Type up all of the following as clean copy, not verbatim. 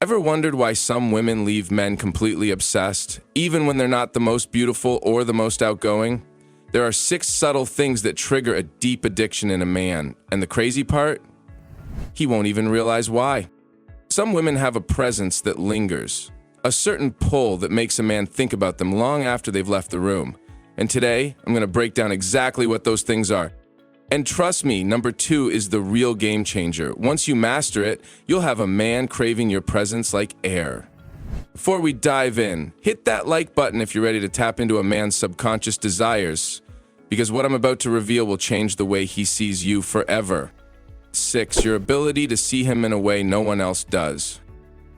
Ever wondered why some women leave men completely obsessed, even when they're not the most beautiful or the most outgoing? There are 6 subtle things that trigger a deep addiction in a man, and the crazy part? He won't even realize why. Some women have a presence that lingers, a certain pull that makes a man think about them long after they've left the room. And today, I'm going to break down exactly what those things are. And trust me, number 2 is the real game changer. Once you master it, you'll have a man craving your presence like air. Before we dive in, hit that like button if you're ready to tap into a man's subconscious desires, because what I'm about to reveal will change the way he sees you forever. 6, your ability to see him in a way no one else does.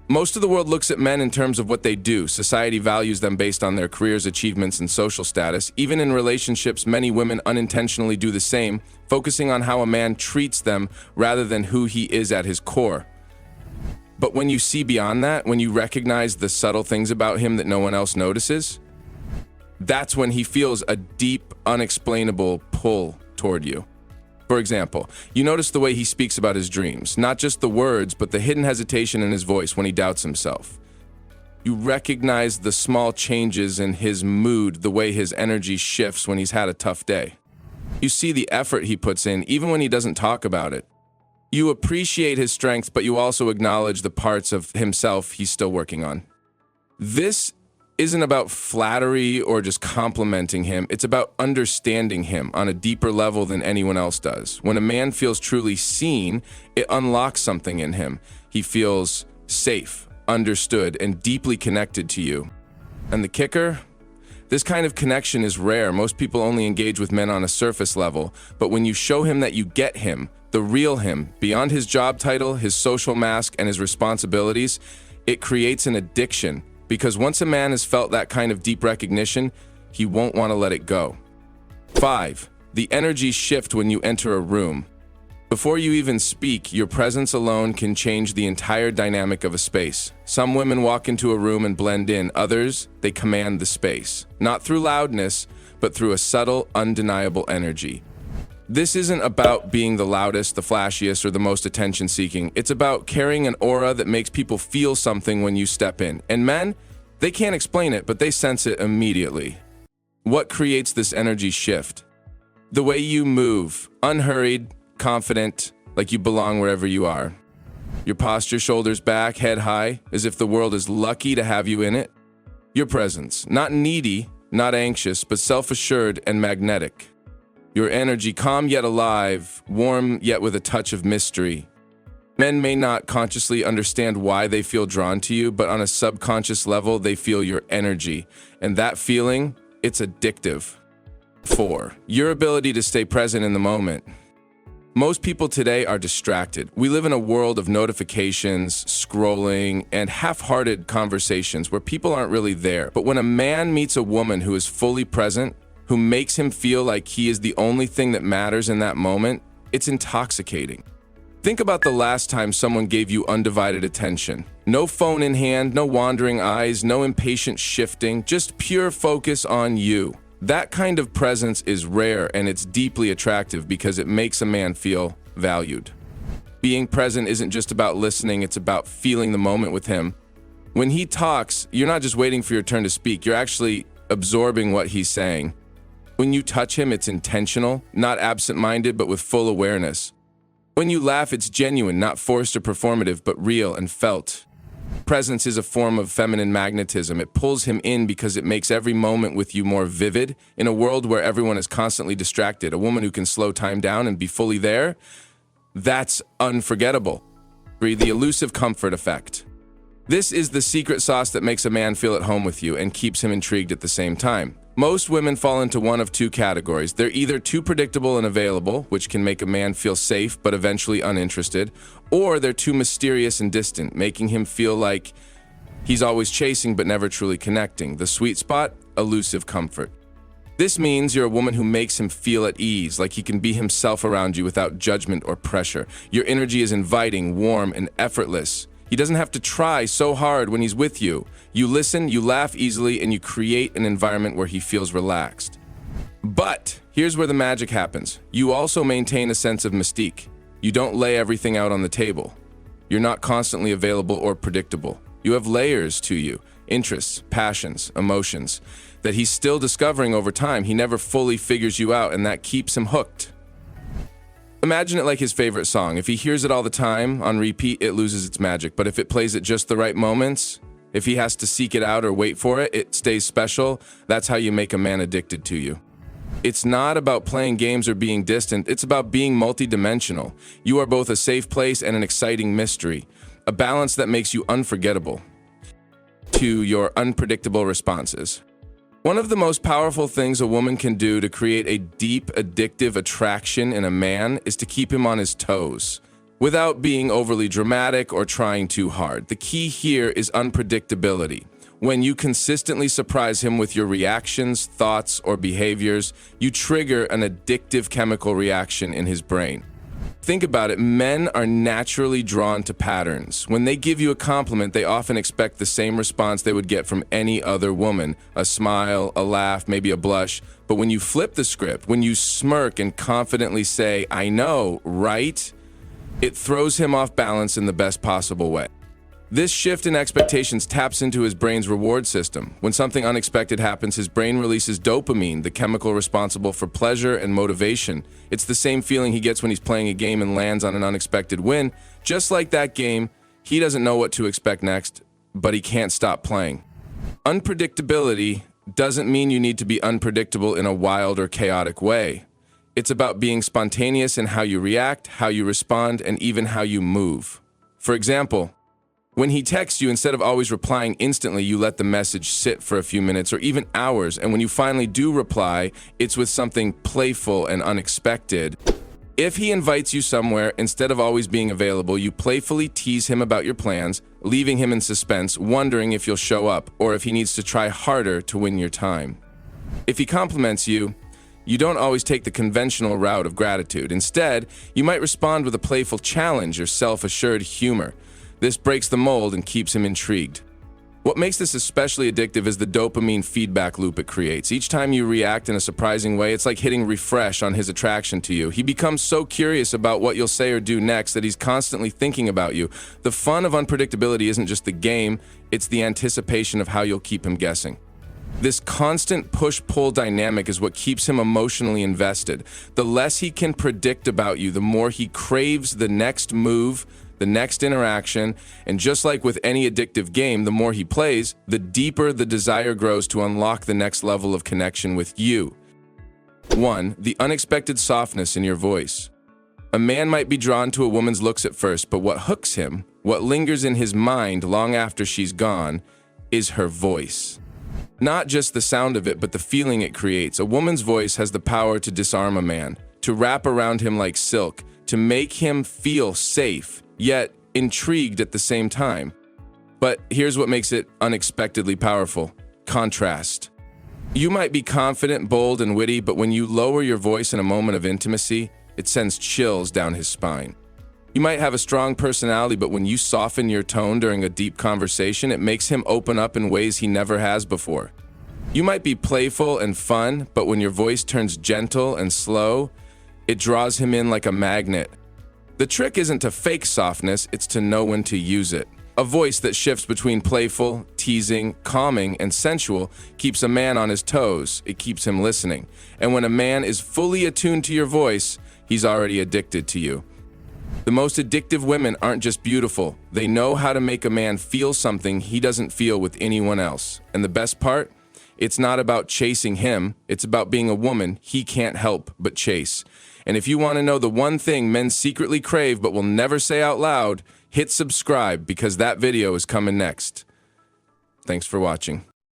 Most of the world looks at men in terms of what they do. Society values them based on their careers, achievements, and social status. Even in relationships, many women unintentionally do the same, focusing on how a man treats them rather than who he is at his core. But when you see beyond that, when you recognize the subtle things about him that no one else notices, that's when he feels a deep, unexplainable pull toward you. For example, you notice the way he speaks about his dreams, not just the words, but the hidden hesitation in his voice when he doubts himself. You recognize the small changes in his mood, the way his energy shifts when he's had a tough day. You see the effort he puts in, even when he doesn't talk about it. You appreciate his strength, but you also acknowledge the parts of himself he's still working on. This isn't about flattery or just complimenting him. It's about understanding him on a deeper level than anyone else does. When a man feels truly seen, it unlocks something in him. He feels safe, understood, and deeply connected to you. And the kicker? This kind of connection is rare. Most people only engage with men on a surface level. But when you show him that you get him, the real him, beyond his job title, his social mask, and his responsibilities, it creates an addiction. Because once a man has felt that kind of deep recognition, he won't want to let it go. 5, the energy shift when you enter a room. Before you even speak, your presence alone can change the entire dynamic of a space. Some women walk into a room and blend in. Others, they command the space. Not through loudness, but through a subtle, undeniable energy. This isn't about being the loudest, the flashiest, or the most attention-seeking. It's about carrying an aura that makes people feel something when you step in. And men, they can't explain it, but they sense it immediately. What creates this energy shift? The way you move, unhurried, confident, like you belong wherever you are. Your posture, shoulders back, head high, as if the world is lucky to have you in it. Your presence, not needy, not anxious, but self-assured and magnetic. Your energy, calm yet alive, warm yet with a touch of mystery. Men may not consciously understand why they feel drawn to you, but on a subconscious level, they feel your energy. And that feeling, it's addictive. 4, your ability to stay present in the moment. Most people today are distracted. We live in a world of notifications, scrolling, and half-hearted conversations where people aren't really there. But when a man meets a woman who is fully present, who makes him feel like he is the only thing that matters in that moment, it's intoxicating. Think about the last time someone gave you undivided attention. No phone in hand, no wandering eyes, no impatient shifting, just pure focus on you. That kind of presence is rare, and it's deeply attractive because it makes a man feel valued. Being present isn't just about listening, it's about feeling the moment with him. When he talks, you're not just waiting for your turn to speak, you're actually absorbing what he's saying. When you touch him, it's intentional, not absent-minded, but with full awareness. When you laugh, it's genuine, not forced or performative, but real and felt. Presence is a form of feminine magnetism. It pulls him in because it makes every moment with you more vivid. In a world where everyone is constantly distracted, a woman who can slow time down and be fully there, that's unforgettable. 3, the elusive comfort effect. This is the secret sauce that makes a man feel at home with you and keeps him intrigued at the same time. Most women fall into one of 2 categories. They're either too predictable and available, which can make a man feel safe but eventually uninterested, or they're too mysterious and distant, making him feel like he's always chasing but never truly connecting. The sweet spot? Elusive comfort. This means you're a woman who makes him feel at ease, like he can be himself around you without judgment or pressure. Your energy is inviting, warm, and effortless. He doesn't have to try so hard when he's with you. You listen, you laugh easily, and you create an environment where he feels relaxed. But here's where the magic happens. You also maintain a sense of mystique. You don't lay everything out on the table. You're not constantly available or predictable. You have layers to you, interests, passions, emotions, that he's still discovering over time. He never fully figures you out, and that keeps him hooked. Imagine it like his favorite song. If he hears it all the time on repeat, it loses its magic. But if it plays at just the right moments, if he has to seek it out or wait for it, it stays special. That's how you make a man addicted to you. It's not about playing games or being distant. It's about being multidimensional. You are both a safe place and an exciting mystery, a balance that makes you unforgettable to your unpredictable responses. One of the most powerful things a woman can do to create a deep, addictive attraction in a man is to keep him on his toes, without being overly dramatic or trying too hard. The key here is unpredictability. When you consistently surprise him with your reactions, thoughts, or behaviors, you trigger an addictive chemical reaction in his brain. Think about it, men are naturally drawn to patterns. When they give you a compliment, they often expect the same response they would get from any other woman, a smile, a laugh, maybe a blush. But when you flip the script, when you smirk and confidently say, "I know, right?" it throws him off balance in the best possible way. This shift in expectations taps into his brain's reward system. When something unexpected happens, his brain releases dopamine, the chemical responsible for pleasure and motivation. It's the same feeling he gets when he's playing a game and lands on an unexpected win. Just like that game, he doesn't know what to expect next, but he can't stop playing. Unpredictability doesn't mean you need to be unpredictable in a wild or chaotic way. It's about being spontaneous in how you react, how you respond, and even how you move. For example, when he texts you, instead of always replying instantly, you let the message sit for a few minutes or even hours, and when you finally do reply, it's with something playful and unexpected. If he invites you somewhere, instead of always being available, you playfully tease him about your plans, leaving him in suspense, wondering if you'll show up or if he needs to try harder to win your time. If he compliments you, you don't always take the conventional route of gratitude. Instead, you might respond with a playful challenge or self-assured humor. This breaks the mold and keeps him intrigued. What makes this especially addictive is the dopamine feedback loop it creates. Each time you react in a surprising way, it's like hitting refresh on his attraction to you. He becomes so curious about what you'll say or do next that he's constantly thinking about you. The fun of unpredictability isn't just the game, it's the anticipation of how you'll keep him guessing. This constant push-pull dynamic is what keeps him emotionally invested. The less he can predict about you, the more he craves the next move, the next interaction, and just like with any addictive game, the more he plays, the deeper the desire grows to unlock the next level of connection with you. 1. The unexpected softness in your voice. A man might be drawn to a woman's looks at first, but what hooks him, what lingers in his mind long after she's gone, is her voice. Not just the sound of it, but the feeling it creates. A woman's voice has the power to disarm a man, to wrap around him like silk, to make him feel safe, yet intrigued at the same time. But here's what makes it unexpectedly powerful: contrast. You might be confident, bold, and witty, but when you lower your voice in a moment of intimacy, it sends chills down his spine. You might have a strong personality, but when you soften your tone during a deep conversation, it makes him open up in ways he never has before. You might be playful and fun, but when your voice turns gentle and slow, it draws him in like a magnet. The trick isn't to fake softness, it's to know when to use it. A voice that shifts between playful, teasing, calming, and sensual keeps a man on his toes. It keeps him listening. And when a man is fully attuned to your voice, he's already addicted to you. The most addictive women aren't just beautiful. They know how to make a man feel something he doesn't feel with anyone else. And the best part? It's not about chasing him. It's about being a woman he can't help but chase. And if you want to know the one thing men secretly crave but will never say out loud, hit subscribe because that video is coming next. Thanks for watching.